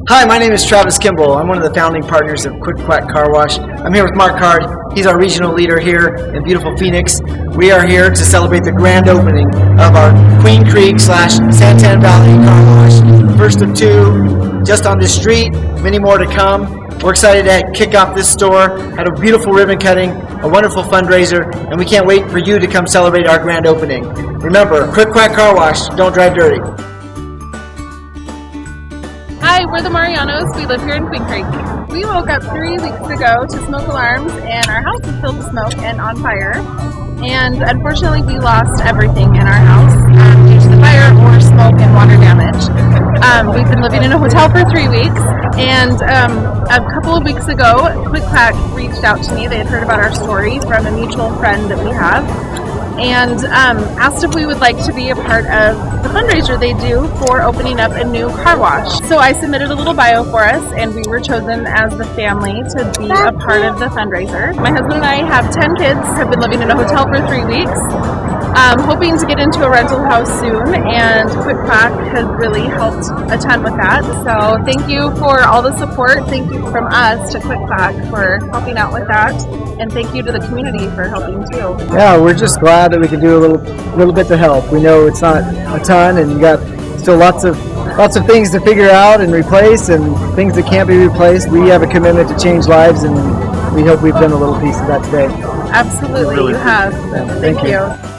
Hi, my name is Travis Kimball. I'm one of the founding partners of Quack Car Wash. I'm here with Mark Card. He's our regional leader here in beautiful Phoenix. We are here to celebrate the grand opening of our Queen Creek / Santan Valley Car Wash. First of two, just on this street, many more to come. We're excited to kick off this store, had a beautiful ribbon cutting, a wonderful fundraiser, and we can't wait for you to come celebrate our grand opening. Remember, Quack Car Wash, don't drive dirty. Hi, we're the Marianos. We live here in Queen Creek. We woke up 3 weeks ago to smoke alarms, and our house was filled with smoke and on fire. And unfortunately, we lost everything in our house due to the fire or smoke and water damage. We've been living in a hotel for 3 weeks, and a couple of weeks ago, Quack reached out to me. They had heard about our story from a mutual friend that we have, and asked if we would like to be a part of the fundraiser they do for opening up a new car wash. So I submitted a little bio for us, and we were chosen as the family to be a part of the fundraiser. My husband and I have 10 kids, have been living in a hotel for 3 weeks, hoping to get into a rental house soon, and Quack has really helped a ton with that. So thank you for all the support. Thank you from us to Quack for helping out with that. And thank you to the community for helping too. Yeah, we're just glad that we can do a little bit to help. We know it's not a ton, and you got still lots of things to figure out and replace, and things that can't be replaced. We have a commitment to change lives, and we hope we've done a little piece of that today. Absolutely, you have. Thank you.